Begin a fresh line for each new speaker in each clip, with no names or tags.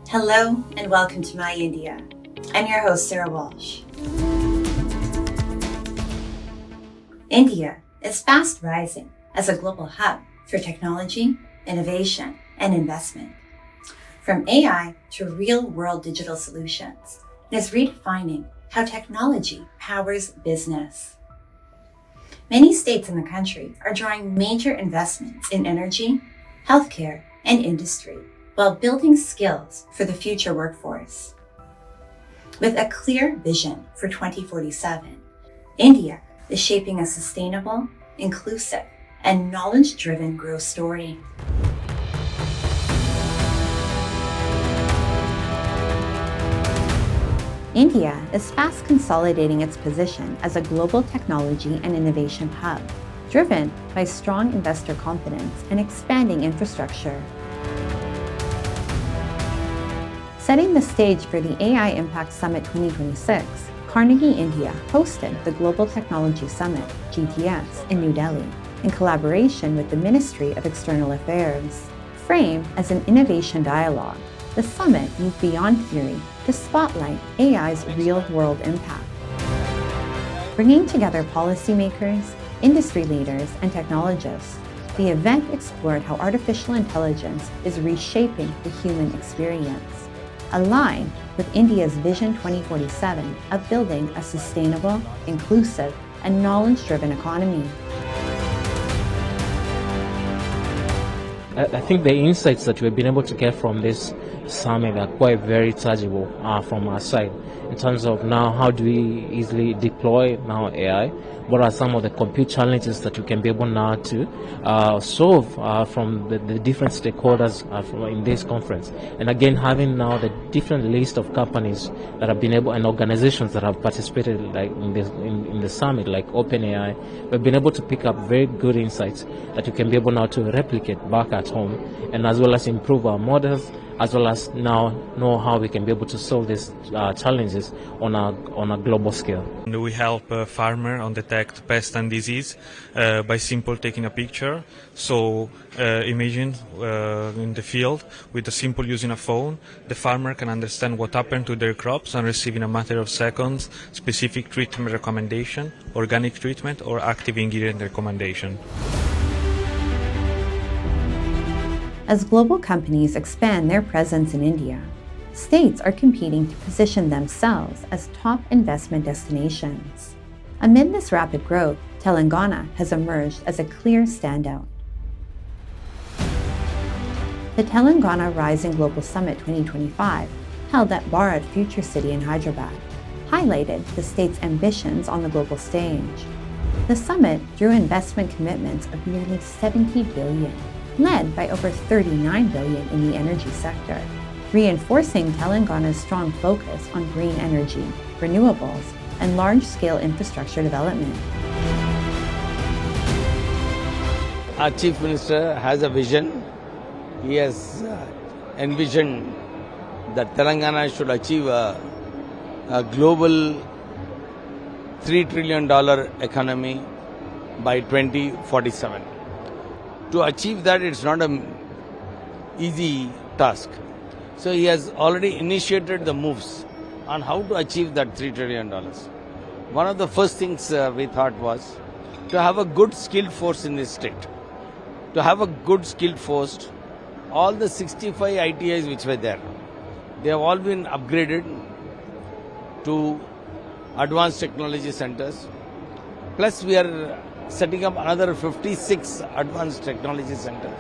Hello and welcome to My India. I'm your host, Sarah Walsh. India is fast rising as a global hub for technology, innovation, and investment. From AI to real-world digital solutions, it is redefining how technology powers business. Many states in the country are drawing major investments in energy, healthcare, and industry, while building skills for the future workforce. With a clear vision for 2047, India is shaping a sustainable, inclusive, and knowledge-driven growth story. India is fast consolidating its position as a global technology and innovation hub, driven by strong investor confidence and expanding infrastructure. Setting the stage for the AI Impact Summit 2026, Carnegie India hosted the Global Technology Summit, GTS, in New Delhi, in collaboration with the Ministry of External Affairs. Framed as an innovation dialogue, the summit moved beyond theory to spotlight AI's real-world impact. Bringing together policymakers, industry leaders, and technologists, the event explored how artificial intelligence is reshaping the human experience, aligned with India's Vision 2047 of building a sustainable, inclusive, and knowledge-driven economy.
I think the insights that we've been able to get from this summit are quite very tangible from our side in terms of now how do we easily deploy now AI. What are some of the compute challenges that we can be able now to solve from the different stakeholders in this conference? And again, having now the different list of companies that have been able and organizations that have participated like in the summit, like OpenAI, we've been able to pick up very good insights that we can be able now to replicate back at home, and as well as improve our models, as well as now know how we can be able to solve these challenges on a global scale.
And we help a farmer on detect pest and disease by simple taking a picture. So imagine in the field with a simple using a phone, the farmer can understand what happened to their crops and receive in a matter of seconds specific treatment recommendation, organic treatment or active ingredient recommendation.
As global companies expand their presence in India, states are competing to position themselves as top investment destinations. Amid this rapid growth, Telangana has emerged as a clear standout. The Telangana Rising Global Summit 2025, held at Bharat Future City in Hyderabad, highlighted the state's ambitions on the global stage. The summit drew investment commitments of nearly $70 billion, led by over $39 billion in the energy sector, reinforcing Telangana's strong focus on green energy, renewables, and large-scale infrastructure development.
Our Chief Minister has a vision. He has envisioned that Telangana should achieve a global $3 trillion economy by 2047. To achieve that, it's not an easy task. So he has already initiated the moves on how to achieve that $3 trillion. One of the first things we thought was to have a good skilled force in this state. To have a good skilled force, all the 65 ITIs which were there, they have all been upgraded to advanced technology centers. Plus we are setting up another 56 advanced technology centers.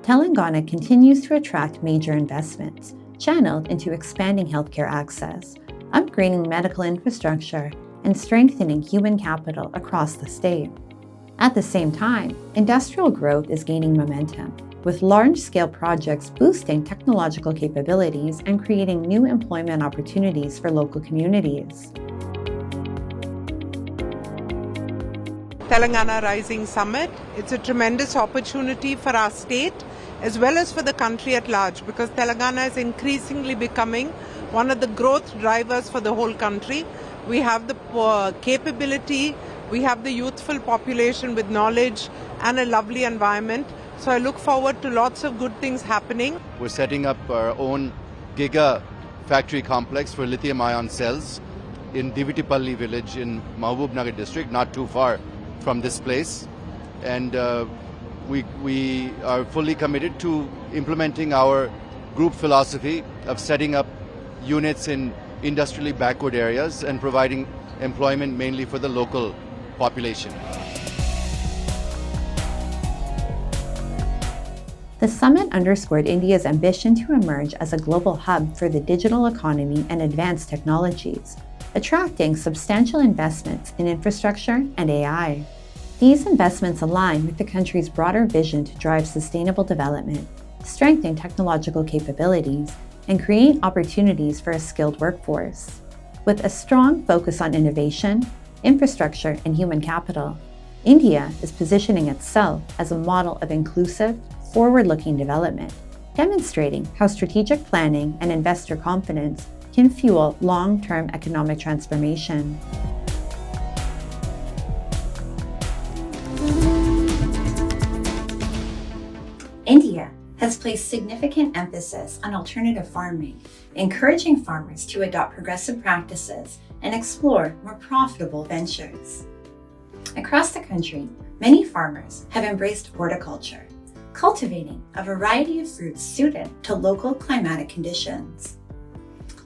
Telangana continues to attract major investments, channeled into expanding healthcare access, upgrading medical infrastructure, and strengthening human capital across the state. At the same time, industrial growth is gaining momentum, with large-scale projects boosting technological capabilities and creating new employment opportunities for local communities.
Telangana Rising Summit. It's a tremendous opportunity for our state as well as for the country at large, because Telangana is increasingly becoming one of the growth drivers for the whole country. We have the capability, we have the youthful population with knowledge and a lovely environment. So I look forward to lots of good things happening.
We're setting up our own giga factory complex for lithium-ion cells in Divitipalli village in Mahabubnagar district, not too far from this place. And we are fully committed to implementing our group philosophy of setting up units in industrially backward areas and providing employment mainly for the local population.
The summit underscored India's ambition to emerge as a global hub for the digital economy and advanced technologies, attracting substantial investments in infrastructure and AI. These investments align with the country's broader vision to drive sustainable development, strengthen technological capabilities, and create opportunities for a skilled workforce. With a strong focus on innovation, infrastructure, and human capital, India is positioning itself as a model of inclusive, forward-looking development, demonstrating how strategic planning and investor confidence can fuel long-term economic transformation. India has placed significant emphasis on alternative farming, encouraging farmers to adopt progressive practices and explore more profitable ventures. Across the country, many farmers have embraced horticulture, cultivating a variety of fruits suited to local climatic conditions.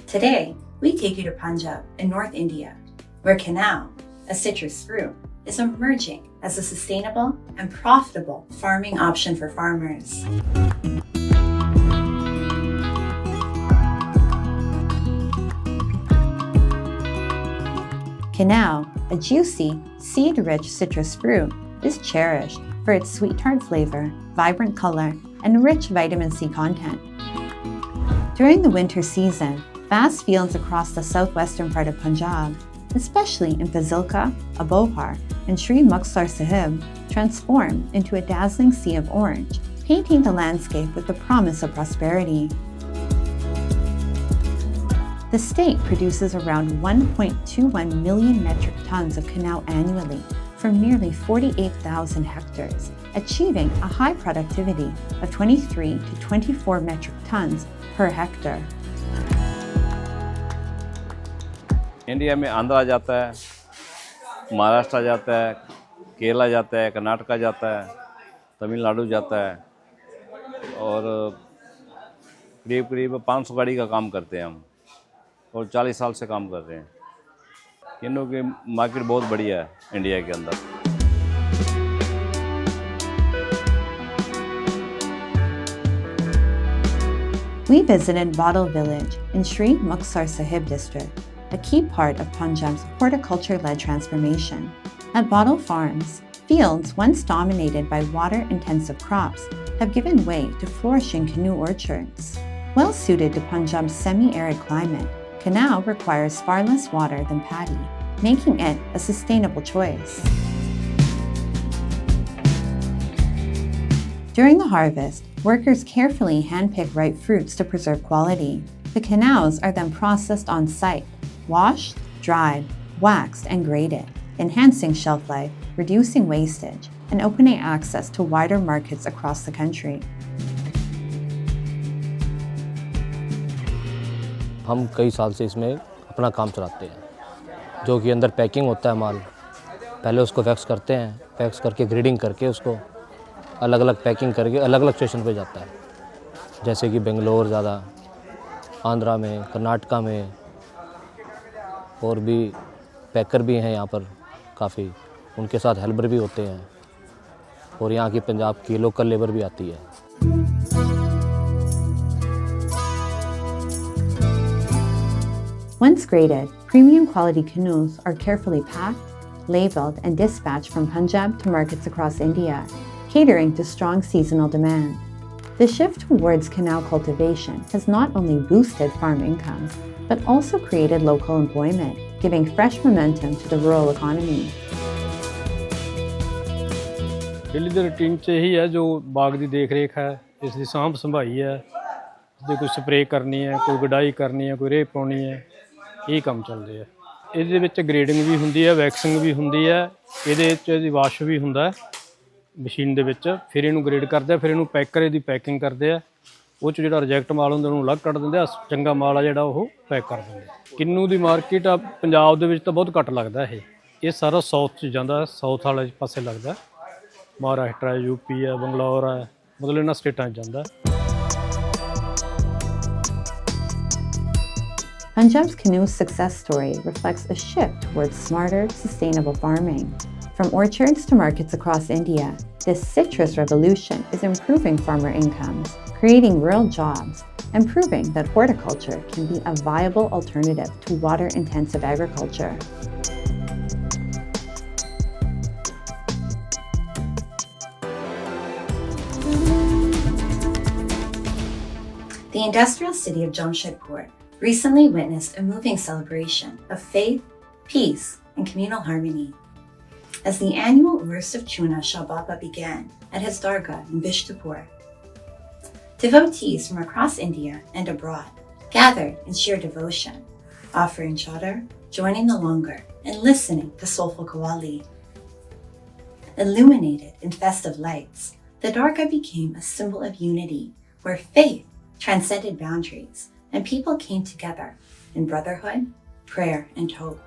Today, we take you to Punjab in North India, where Kinnow, a citrus fruit, is emerging as a sustainable and profitable farming option for farmers. Kinnow, a juicy, seed-rich citrus fruit, is cherished for its sweet tart flavor, vibrant color, and rich vitamin C content. During the winter season, vast fields across the southwestern part of Punjab, especially in Fazilka, Abohar, and Sri Muxar Sahib, transform into a dazzling sea of orange, painting the landscape with the promise of prosperity. The state produces around 1.21 million metric tons of Kinnow annually from nearly 48,000 hectares, achieving a high productivity of 23 to 24 metric tons per hectare.
India में आंध्रा जाता है, महाराष्ट्र जाता है, केरला जाता है, कर्नाटका जाता है, तमिलनाडु जाता है और करीब 500 गाड़ी का काम करते हैं हम और 40 साल से काम कर रहे हैं। किन्नू की मार्केट बहुत बढ़िया है इंडिया के अंदर।
We visited Bottle Village in Sri Muxar Sahib district, a key part of Punjab's horticulture-led transformation. At Bottle Farms, fields once dominated by water-intensive crops have given way to flourishing canoe orchards. Well suited to Punjab's semi-arid climate, Kinnow requires far less water than paddy, making it a sustainable choice. During the harvest, workers carefully handpick ripe fruits to preserve quality. The Kinnows are then processed on site, washed, dried, waxed, and graded, enhancing shelf life, reducing wastage, and opening access to wider markets across the country.
हम कई साल से इसमें अपना काम चलाते हैं, जो कि अंदर पैकिंग होता है माल। पहले उसको वैक्स करते हैं, वैक्स करके ग्रेडिंग करके उसको अलग अलग पैकिंग करके अलग अलग स्टेशन पे जाता है, जैसे कि बेंगलोर ज़्यादा, आंध्रा में, कर्नाटका में, और भी पैकर भी हैं यहाँ पर काफ़ी, उनके साथ हेल्पर भी होते हैं और यहाँ की पंजाब की लोकल लेबर भी आती है।
Once graded, premium quality canoes are carefully packed, labeled, and dispatched from Punjab to markets across India, catering to strong seasonal demand. The shift towards Kinnow cultivation has not only boosted farm incomes, but also created local employment, giving fresh momentum to the rural economy.
Daily the routine 'ਚ ਇਹੀ ਹੈ ਜੋ ਬਾਗ ਦੀ ਦੇਖ ਰੇਖ ਹੈ, ਇਸ ਦੀ ਸਾਂਭ ਸੰਭਾਈ ਹੈ, ਜੇ ਕੋਈ ਸਪਰੇਅ ਕਰਨੀ ਹੈ, ਕੋਈ ਗੁਡਾਈ ਕਰਨੀ ਹੈ, ਕੋਈ ਰੇਹ ਪਾਉਣੀ ਹੈ, ਇਹ ਕੰਮ ਚੱਲਦੇ ਆ। ਇਹਦੇ ਵਿੱਚ ਗ੍ਰੇਡਿੰਗ ਵੀ ਹੁੰਦੀ ਹੈ, ਵੈਕਸਿੰਗ ਵੀ ਹੁੰਦੀ ਹੈ, ਇਹਦੇ ਵਿੱਚ ਇਹਦੀ ਵਾਸ਼ ਵੀ ਹੁੰਦਾ ਮਸ਼ੀਨ ਦੇ ਵਿੱਚ। ਫਿਰ ਇਹਨੂੰ ਗ੍ਰੇਡ ਕਰਦੇ ਆ, ਫਿਰ ਇਹਨੂੰ ਪੈਕਰ ਇਹਦੀ ਪੈਕਿੰਗ ਕਰਦੇ ਆ। ਉਹ 'ਚ ਜਿਹੜਾ ਰਿਜੈਕਟ ਮਾਲ ਹੁੰਦਾ ਉਹਨੂੰ ਅਲੱਗ ਕੱਢ ਦਿੰਦੇ ਆ, ਚੰਗਾ ਮਾਲ ਆ ਜਿਹੜਾ ਉਹ ਪੈਕ ਕਰ ਦਿੰਦੇ ਆ। ਕਿੰਨੂ ਦੀ ਮਾਰਕੀਟ ਆ ਪੰਜਾਬ ਦੇ ਵਿੱਚ ਤਾਂ ਬਹੁਤ ਘੱਟ ਲੱਗਦਾ ਇਹ ਸਾਰਾ ਸਾਊਥ 'ਚ ਜਾਂਦਾ, ਸਾਊਥ ਵਾਲੇ ਪਾਸੇ ਲੱਗਦਾ। ਮਹਾਰਾਸ਼ਟਰ ਹੈ, ਯੂਪੀ ਹੈ, ਬੰਗਲੌਰ ਹੈ, ਮਤਲਬ ਇਹਨਾਂ ਸਟੇਟਾਂ 'ਚ ਜਾਂਦਾ।
Punjab's Kinnow success story reflects a shift towards smarter, sustainable farming. From orchards to markets across India, this citrus revolution is improving farmer incomes, creating real jobs, and proving that horticulture can be a viable alternative to water-intensive agriculture. The industrial city of Jamshedpur recently witnessed a moving celebration of faith, peace, and communal harmony. As the annual Urs of Chuna Shababa began at his dargah in Bishtupur, devotees from across India and abroad gathered in sheer devotion, offering chadar, joining the langar, and listening to soulful qawwali. Illuminated in festive lights, the dargah became a symbol of unity, where faith transcended boundaries and people came together in brotherhood, prayer, and hope.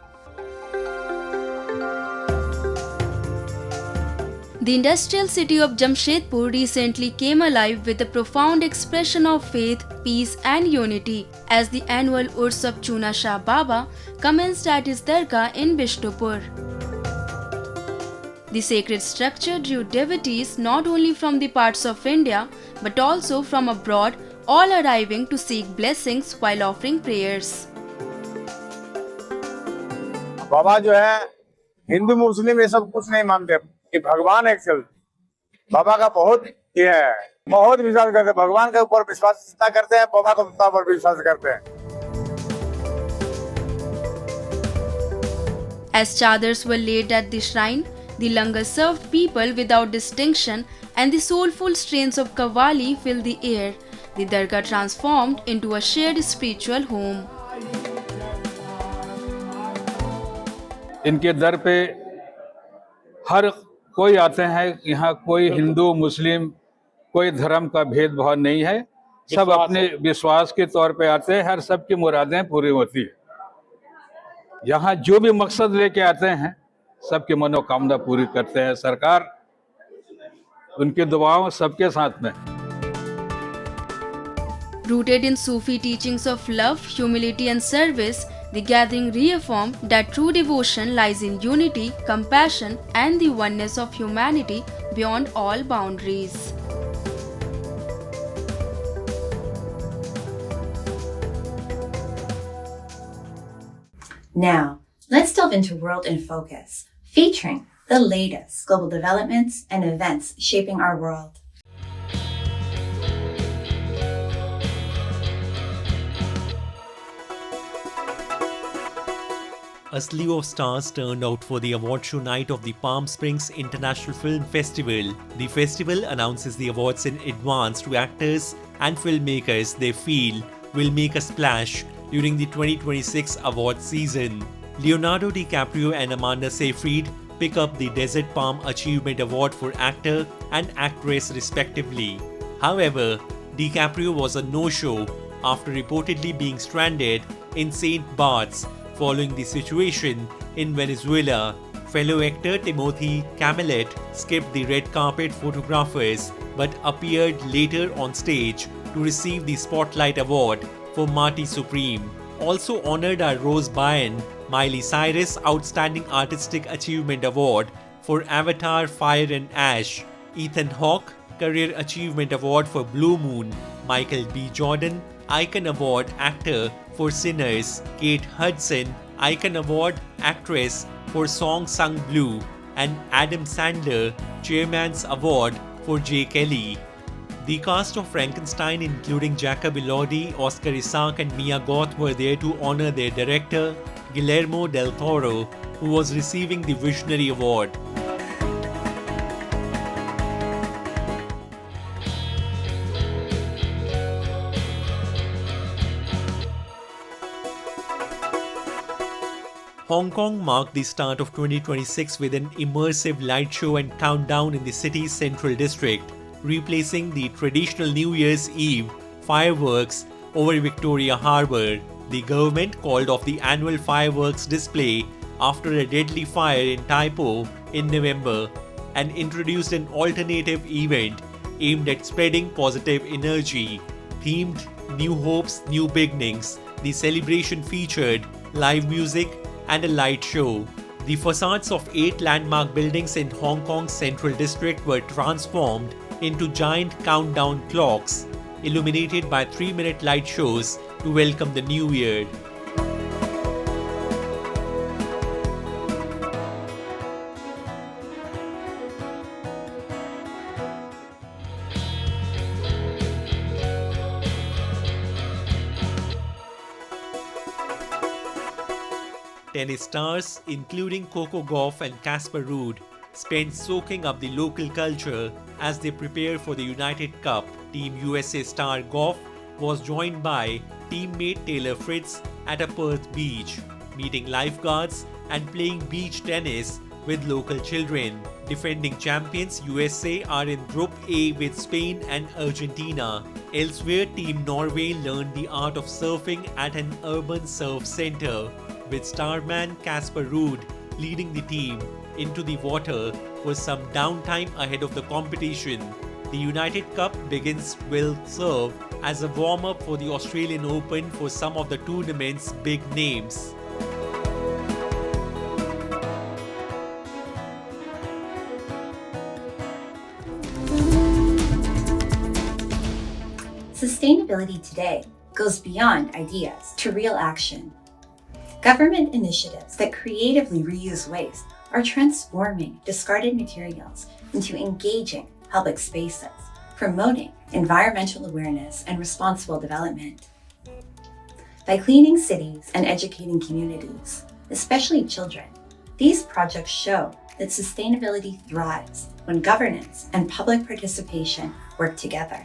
The industrial city of Jamshedpur recently came alive with a profound expression of faith, peace, and unity as the annual Urs of Chuna Shah Baba commenced at his dargah in Bishtupur. The sacred structure drew devotees not only from the parts of India but also from abroad, all arriving to seek blessings while offering prayers.
बाबा जो है हिंदू मुस्लिम ये सब कुछ नहीं मानते कि भगवान एक चलते। बाबा का बहुत ये है, बहुत विश्वास करते हैं, भगवान के ऊपर विश्वास जितना करते हैं बाबा के ऊपर विश्वास करते हैं।
As chadars were laid at the shrine, the langar served people without distinction and the soulful strains of qawwali filled the air. The dargah transformed into a shared spiritual home.
इनके दर पे हर कोई आते हैं। यहाँ कोई हिंदू मुस्लिम कोई धर्म का भेदभाव नहीं है, सब अपने विश्वास के तौर पे आते हैं। हर सबकी मुरादें पूरी होती है। यहाँ जो भी मकसद लेके आते हैं सबकी मनोकामना पूरी करते हैं। सरकार उनकी दुआओं सबके साथ में।
Rooted in Sufi teachings of love, humility, and service, the gathering reaffirmed that true devotion lies in unity, compassion, and the oneness of humanity beyond all boundaries.
Now, let's delve into World in Focus, featuring the latest global developments and events shaping our world.
A slew of stars turned out for the award show night of the Palm Springs International Film Festival. The festival announces the awards in advance to actors and filmmakers they feel will make a splash during the 2026 award season. Leonardo DiCaprio and Amanda Seyfried pick up the Desert Palm Achievement Award for actor and actress respectively. However, DiCaprio was a no-show after reportedly being stranded in St. Bart's following the situation in Venezuela. Fellow actor Timothy Chalamet skipped the red carpet photographers but appeared later on stage to receive the Spotlight Award for Marty Supreme. Also honored are Rose Byrne, Miley Cyrus Outstanding Artistic Achievement Award for Avatar Fire and Ash, Ethan Hawke Career Achievement Award for Blue Moon, Michael B. Jordan Icon Award Actor for Sinners, Kate Hudson Icon Award Actress for Song Sung Blue, and Adam Sandler Chairman's Award for Jay Kelly. The cast of Frankenstein, including Jacob Elordi, Oscar Isaac, and Mia Goth, were there to honor their director, Guillermo del Toro, who was receiving the Visionary Award. Hong Kong marked the start of 2026 with an immersive light show and countdown in the city's central district, replacing the traditional New Year's Eve fireworks over Victoria Harbour. The government called off the annual fireworks display after a deadly fire in Tai Po in November and introduced an alternative event aimed at spreading positive energy. Themed New Hopes, New Beginnings, the celebration featured live music and a light show. The facades of 8 landmark buildings in Hong Kong's central district were transformed into giant countdown clocks, illuminated by 3-minute light shows to welcome the new year. Tennis stars, including Coco Gauff and Casper Ruud, spent soaking up the local culture as they prepare for the United Cup. Team USA star Gauff was joined by teammate Taylor Fritz at a Perth beach, meeting lifeguards and playing beach tennis with local children. Defending champions USA are in Group A with Spain and Argentina. Elsewhere, Team Norway learned the art of surfing at an urban surf center, with starman Casper Ruud leading the team into the water for some downtime ahead of the competition. The United Cup will serve as a warm-up for the Australian Open for some of the tournament's big names.
Sustainability today goes beyond ideas to real action. Government initiatives that creatively reuse waste are transforming discarded materials into engaging public spaces, promoting environmental awareness and responsible development. By cleaning cities and educating communities, especially children, these projects show that sustainability thrives when governance and public participation work together.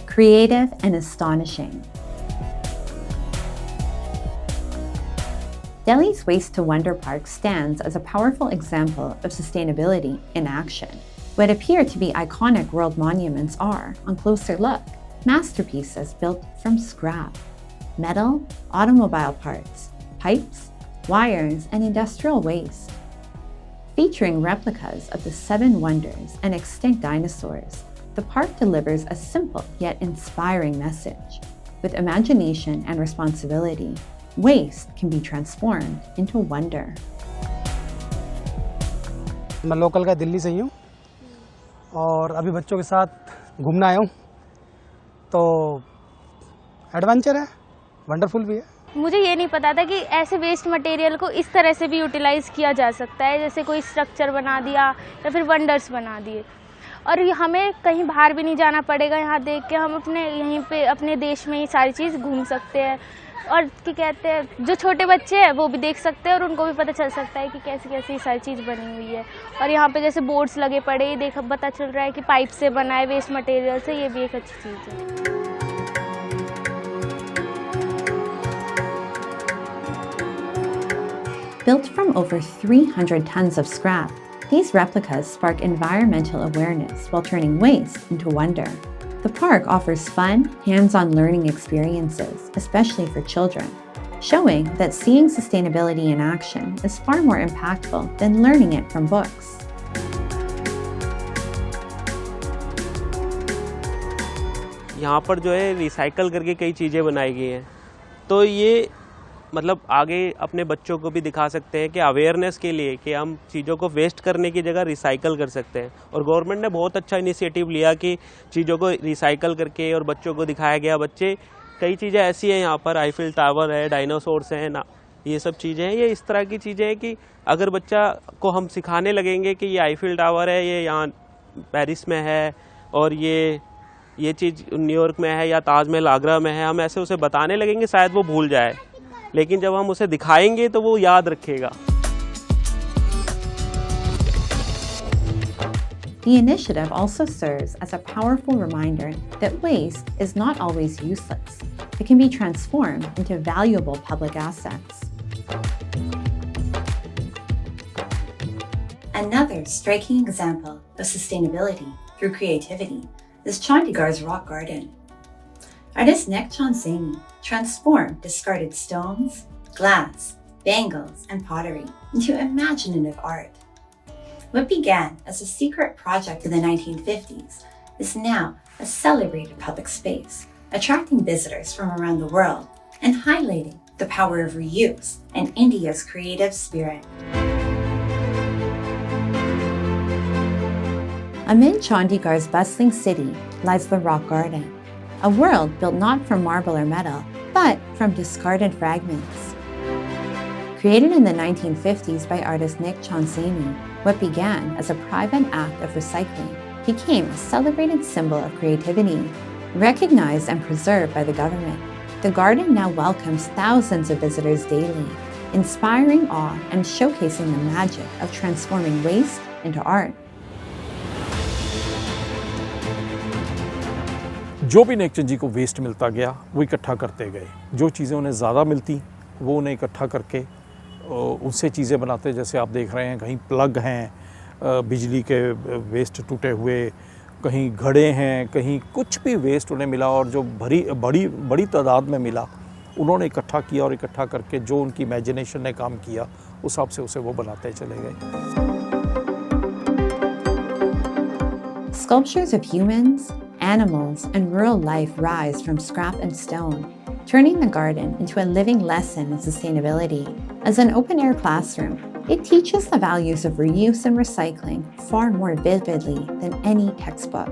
Creative and astonishing. Delhi's Waste to Wonder Park stands as a powerful example of sustainability in action. What appear to be iconic world monuments are, on closer look, masterpieces built from scrap: metal, automobile parts, pipes, wires, and industrial waste. Featuring replicas of the 7 wonders and extinct dinosaurs, the park delivers a simple yet inspiring message. With imagination and responsibility, waste can be transformed into wonder.
मैं local का दिल्ली से ही हूँ और अभी बच्चों के साथ घूमना आया हूँ, तो एडवेंचर है, वंडरफुल भी है।
मुझे ये नहीं पता था कि ऐसे वेस्ट मटेरियल को इस तरह से भी यूटिलाइज़ किया जा सकता है, जैसे कोई स्ट्रक्चर बना दिया या फिर वंडर्स बना दिए। और हमें कहीं बाहर भी नहीं जाना पड़ेगा, यहाँ देख के हम अपने यहीं पे अपने देश में ही सारी चीज़ घूम सकते हैं। और क्या कहते हैं, जो छोटे बच्चे हैं वो भी देख सकते हैं और उनको भी पता चल सकता है कि कैसी कैसी सारी चीज़ बनी हुई है। और यहाँ पे जैसे बोर्ड्स लगे पड़े, ये देख पता चल रहा है कि पाइप से बना है, वेस्ट मटेरियल से, ये भी एक अच्छी चीज़ है।
Built from over 300 tons of scrap, these replicas spark environmental awareness while turning waste into wonder. The park offers fun, hands-on learning experiences, especially for children, showing that seeing sustainability in action is far more impactful than learning it from books.
यहाँ पर जो है recycle करके कई चीज़ें बनाई गई हैं, तो ये मतलब आगे अपने बच्चों को भी दिखा सकते हैं कि अवेयरनेस के लिए कि हम चीज़ों को वेस्ट करने की जगह रिसाइकल कर सकते हैं। और गवर्नमेंट ने बहुत अच्छा इनिशिएटिव लिया कि चीज़ों को रिसाइकल करके और बच्चों को दिखाया गया। बच्चे कई चीज़ें ऐसी हैं यहाँ पर, आईफिल टावर है, डायनासोर्स हैं ना, ये सब चीज़ें हैं। ये इस तरह की चीज़ें हैं कि अगर बच्चा को हम सिखाने लगेंगे कि ये आईफिल टावर है, ये यहाँ पेरिस में है, और ये चीज़ न्यूयॉर्क में है, या ताजमहल आगरा में है, हम ऐसे उसे बताने लगेंगे, शायद वो भूल जाए, लेकिन जब हम उसे दिखाएंगे तो वो याद रखेगा।
The initiative also serves as a powerful reminder that waste is not always useless. It can be transformed into valuable public assets. Another striking example of sustainability through creativity is Chandigarh's rock garden. Artist Nek Chanseni transformed discarded stones, glass, bangles, and pottery into imaginative art. What began as a secret project in the 1950s is now a celebrated public space, attracting visitors from around the world and highlighting the power of reuse and India's creative spirit. Amid Chandigarh's bustling city lies the Rock Garden, a world built not from marble or metal, but from discarded fragments. Created in the 1950s by artist Nek Chanseni, what began as a private act of recycling became a celebrated symbol of creativity. Recognized and preserved by the government, the garden now welcomes thousands of visitors daily, inspiring awe and showcasing the magic of transforming waste into art.
जो भी नेकचंद जी को waste मिलता गया वो इकट्ठा करते गए, जो चीज़ें उन्हें ज़्यादा मिलती वो उन्हें इकट्ठा करके उनसे चीज़ें बनाते। जैसे आप देख रहे हैं कहीं प्लग हैं बिजली के वेस्ट टूटे हुए, कहीं घड़े हैं, कहीं कुछ भी वेस्ट उन्हें मिला और जो बड़ी तादाद में मिला उन्होंने इकट्ठा किया और इकट्ठा करके जो उनकी इमेजिनेशन ने काम किया उस हिसाब से उसे वो बनाते चले गए।
Sculptures of humans, animals, and rural life rise from scrap and stone, turning the garden into a living lesson in sustainability. As an open-air classroom, it teaches the values of reuse and recycling far more vividly than any textbook.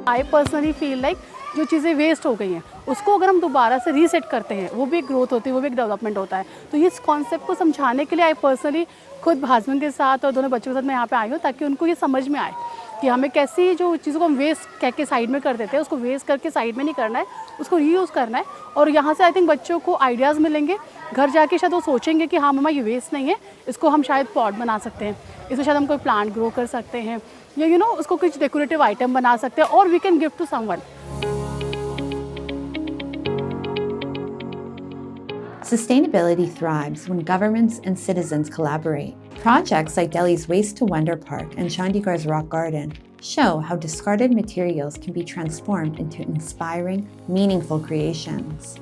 I personally feel like जो चीज़ें waste हो गई हैं उसको अगर हम दोबारा से रीसेट करते हैं वो भी एक ग्रोथ होती है, वो भी एक डेवलपमेंट होता है। तो इस कॉन्सेप्ट को समझाने के लिए आई पर्सनली खुद हस्बैंड के साथ और दोनों बच्चों के साथ मैं यहाँ पे आई हूँ ताकि उनको ये समझ में आए कि हमें कैसी जो चीज़ों को हम वेस्ट कह के साइड में कर देते हैं उसको वेस्ट करके साइड में नहीं करना है, उसको रीयूज़ करना है। और यहाँ से आई थिंक बच्चों को आइडियाज़ मिलेंगे, घर जाके शायद वो सोचेंगे कि हाँ मम्मा ये वेस्ट नहीं है, इसको हम शायद पॉट बना सकते हैं, इसमें शायद हम कोई प्लांट ग्रो कर सकते हैं या उसको कुछ डेकोरेटिव आइटम बना सकते हैं और we can give to someone.
Sustainability thrives when governments and citizens collaborate. Projects like Delhi's Waste to Wonder Park and Chandigarh's Rock Garden show how discarded materials can be transformed into inspiring, meaningful creations.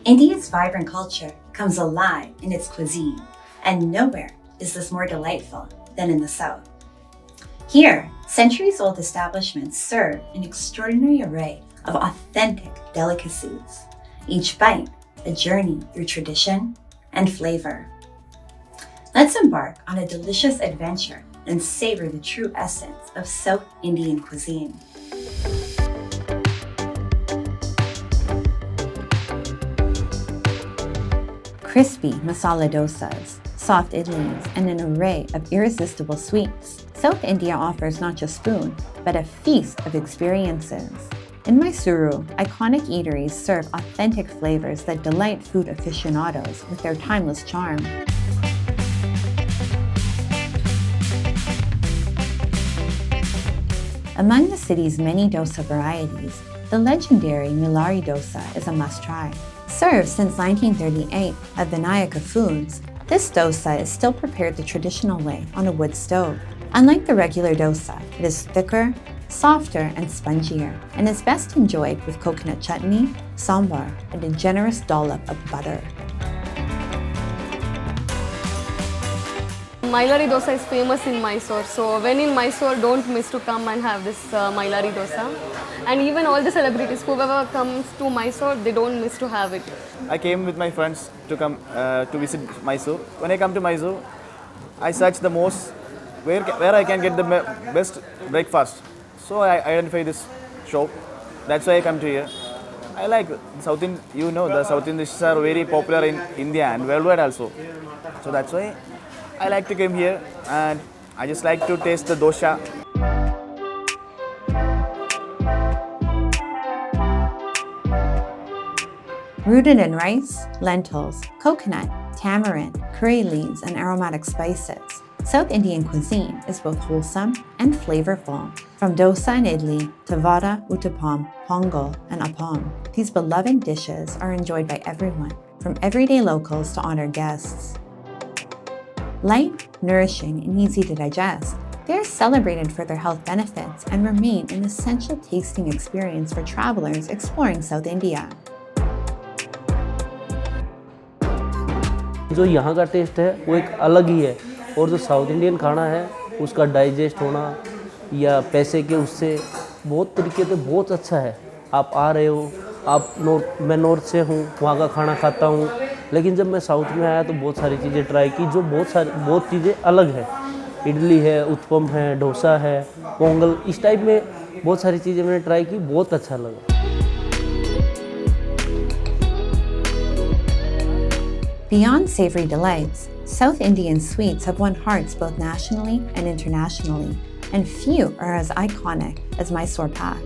India's vibrant culture comes alive in its cuisine, and nowhere is this more delightful than in the South. Here, centuries-old establishments serve an extraordinary array of authentic delicacies, each bite a journey through tradition and flavor. Let's embark on a delicious adventure and savor the true essence of South Indian cuisine. Crispy masala dosas, soft idlis, and an array of irresistible sweets, South India offers not just food, but a feast of experiences. In Mysuru, iconic eateries serve authentic flavors that delight food aficionados with their timeless charm. Among the city's many dosa varieties, the legendary Milari dosa is a must-try. Served since 1938 at Vinayaka Foods, this dosa is still prepared the traditional way on a wood stove. Unlike the regular dosa, it is thicker, softer, and spongier, and is best enjoyed with coconut chutney, sambar, and a generous dollop of butter.
Mysorepak dosa is famous in Mysore, so when in Mysore, don't miss to come and have this Mysorepak dosa. And even all the celebrities, whoever comes to Mysore, they don't miss to have it.
I came with my friends to come to visit Mysore. When I come to Mysore, I search the most where I can get the best breakfast. So I identify this shop. That's why I come to here. I like South Indian, the South Indian dishes are very popular in India and worldwide also. So that's why I like to come here and I just like to taste the dosha.
Rooted in rice, lentils, coconut, tamarind, curry leaves, and aromatic spices, South Indian cuisine is both wholesome and flavorful. From dosa and idli to vada, uttapam, pongal, and appam, these beloved dishes are enjoyed by everyone, from everyday locals to honored guests. Light, nourishing, and easy to digest, they are celebrated for their health benefits and remain an essential tasting experience for travelers exploring South India.
जो यहाँ का test है वो एक अलग ही है, और जो साउथ इंडियन खाना है उसका डाइजेस्ट होना या पैसे के उससे बहुत तरीके से बहुत अच्छा है। आप आ रहे हो, मैं नॉर्थ से हूँ, वहाँ का खाना खाता हूँ, लेकिन जब मैं साउथ में आया तो बहुत सारी चीज़ें ट्राई की जो बहुत चीज़ें अलग है। इडली है, उत्पम है, डोसा है, पोंगल, इस टाइप में बहुत सारी चीज़ें मैंने ट्राई की, बहुत अच्छा लगा।
Beyond savory delights, South Indian sweets have won hearts both nationally and internationally, and few are as iconic as Mysorepak.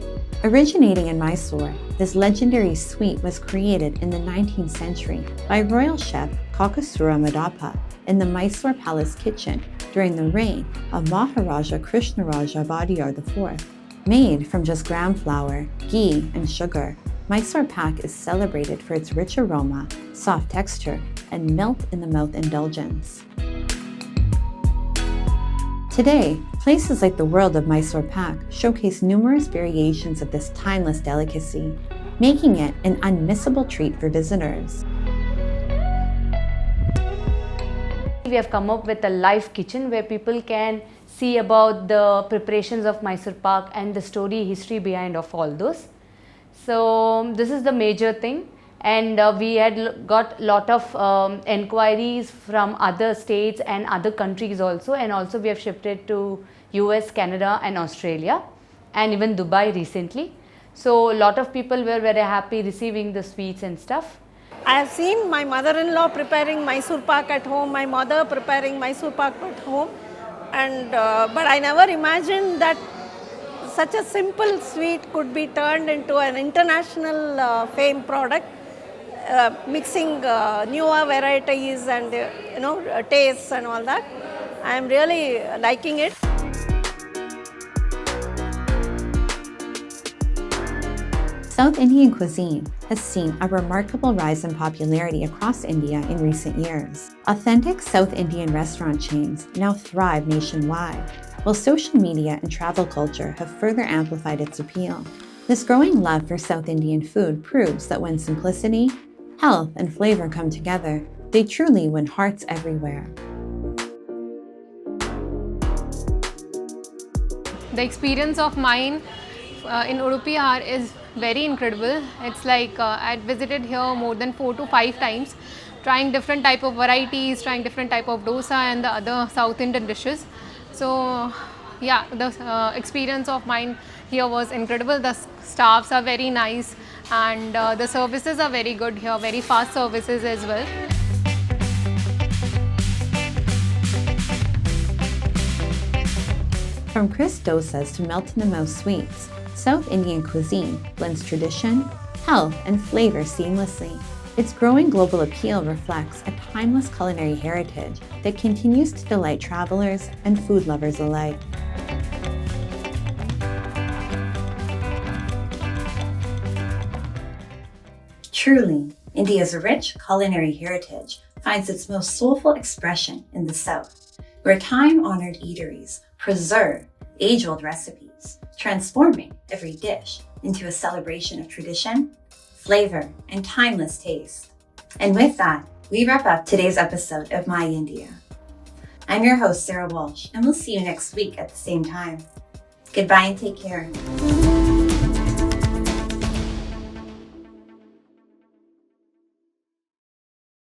Originating in Mysore, this legendary sweet was created in the 19th century by royal chef Kakasura Madappa in the Mysore Palace kitchen during the reign of Maharaja Krishnaraja Vadiyar IV. Made from just gram flour, ghee, and sugar, Mysorepak is celebrated for its rich aroma, soft texture, and melt-in-the-mouth indulgence. Today, places like the World of Mysorepak showcase numerous variations of this timeless delicacy, making it an unmissable treat for visitors.
We have come up with a live kitchen where people can see about the preparations of Mysorepak and the story, history behind of all those. So this is the major thing, and we had got a lot of enquiries from other states and other countries also, and also we have shipped it to US, Canada and Australia and even Dubai recently. So a lot of people were very happy receiving the sweets and stuff.
I have seen my mother-in-law preparing Mysorepak at home, my mother preparing Mysorepak at home, and but I never imagined that such a simple sweet could be turned into an international fame product, mixing newer varieties and tastes and all that. I am really liking it.
South Indian cuisine has seen a remarkable rise in popularity across India in recent years. Authentic South Indian restaurant chains now thrive nationwide, while social media and travel culture have further amplified its appeal. This growing love for South Indian food proves that when simplicity, health, and flavor come together, they truly win hearts everywhere.
The experience of mine in Udupi is very incredible. It's like I visited here more than 4 to 5 times, trying different type of varieties, trying different type of dosa and the other South Indian dishes. So yeah, the experience of mine here was incredible. The staffs are very nice and the services are very good here, very fast services as well.
From crisp dosas to melt-in-the-mouth sweets, South Indian cuisine blends tradition, health, and flavor seamlessly. Its growing global appeal reflects a timeless culinary heritage that continues to delight travelers and food lovers alike. Truly, India's rich culinary heritage finds its most soulful expression in the South, where time-honored eateries preserve age-old recipes, transforming every dish into a celebration of tradition, flavor, and timeless taste. And with that, we wrap up today's episode of My India. I'm your host, Sarah Walsh, and we'll see you next week at the same time. Goodbye and take care.